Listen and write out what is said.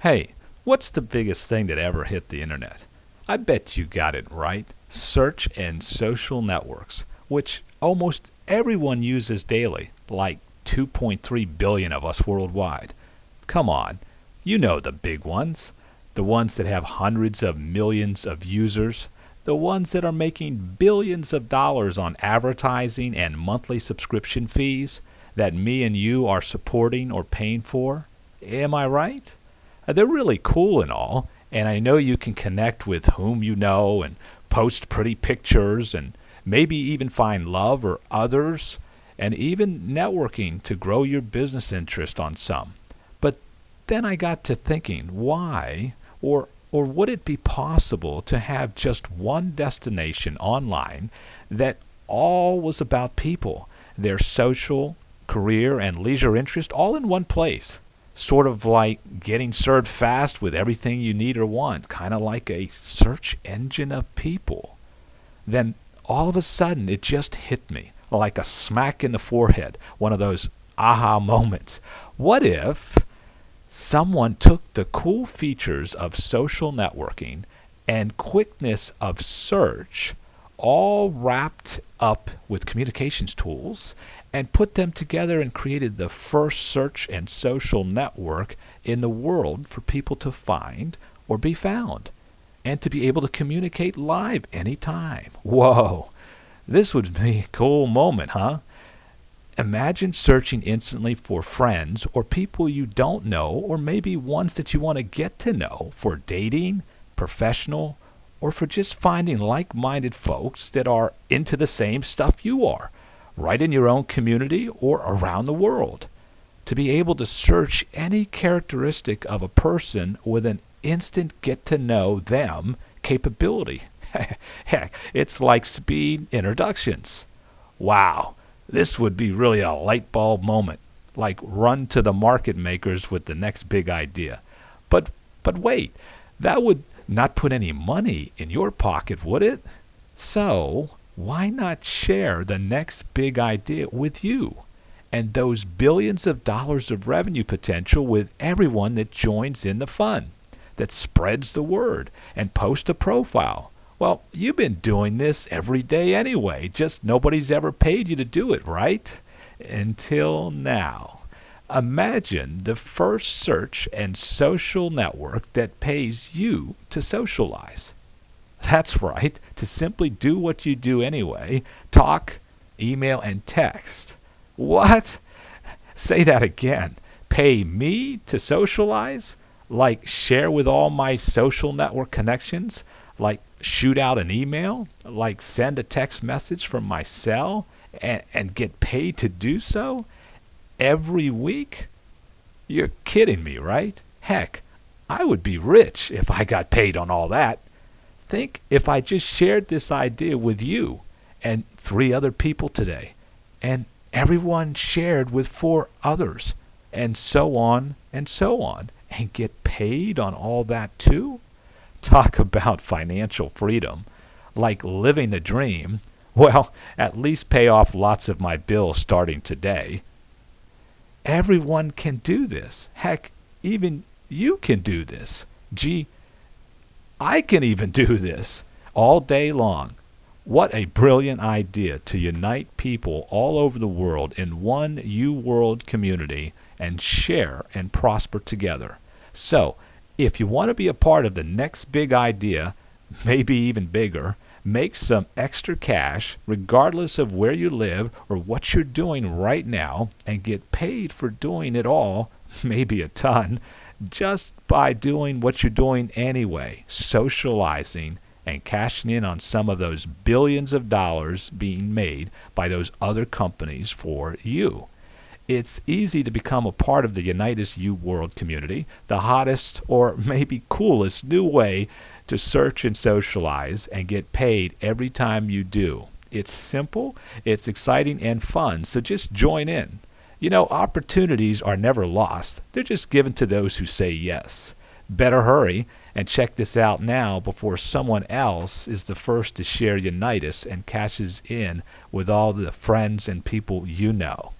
Hey, what's the biggest thing that ever hit the internet? I bet you got it right. Search and social networks, which almost everyone uses daily, like 2.3 billion of us worldwide. Come on, you know the big ones. The ones that have hundreds of millions of users. The ones that are making billions of dollars on advertising and monthly subscription fees that me and you are supporting or paying for. Am I right? They're really cool and all, and I know you can connect with whom you know and post pretty pictures and maybe even find love or others and even networking to grow your business interest on some. But then I got to thinking, why or would it be possible to have just one destination online that all was about people, their social, career, and leisure interest all in one place? Sort of like getting served fast with everything you need or want, kind of like a search engine of people. Then all of a sudden it just hit me like a smack in the forehead, one of those aha moments. What if someone took the cool features of social networking and quickness of search, all wrapped up with communications tools, and put them together and created the first search and social network in the world for people to find or be found and to be able to communicate live anytime? Whoa, this would be a cool moment, huh? Imagine searching instantly for friends or people you don't know, or maybe ones that you want to get to know for dating, professional, or for just finding like-minded folks that are into the same stuff you are, right in your own community or around the world. To be able to search any characteristic of a person with an instant get to know them capability. Heck, it's like speed introductions. Wow, this would be really a light bulb moment, like run to the market makers with the next big idea. But but wait, that would not put any money in your pocket, would it? So, why not share the next big idea with you and those billions of dollars of revenue potential with everyone that joins in the fun, that spreads the word and posts a profile? Well, you've been doing this every day anyway, just nobody's ever paid you to do it, right? Until now. Imagine the first search and social network that pays you to socialize. That's right, to simply do what you do anyway, talk, email, and text. What? Say that again. Pay me to socialize? Like share with all my social network connections? Like shoot out an email? Like send a text message from my cell and get paid to do so? Every week? You're kidding me, right? Heck, I would be rich if I got paid on all that. Think if I just shared this idea with you and 3 other people today, and everyone shared with 4 others, and so on, and get paid on all that too? Talk about financial freedom, like living the dream. Well, at least pay off lots of my bills starting today. Everyone can do this. Heck, even you can do this. Gee, I can even do this all day long. What a brilliant idea to unite people all over the world in one U-World community and share and prosper together. So, if you want to be a part of the next big idea, maybe even bigger, make some extra cash regardless of where you live or what you're doing right now and get paid for doing it all, maybe a ton, just by doing what you're doing anyway, socializing and cashing in on some of those billions of dollars being made by those other companies for you. It's easy to become a part of the Unitas U World community, the hottest or maybe coolest new way to search and socialize and get paid every time you do. It's simple, it's exciting and fun, so just join in. You know, opportunities are never lost. They're just given to those who say yes. Better hurry and check this out now before someone else is the first to share Unitas and cashes in with all the friends and people you know.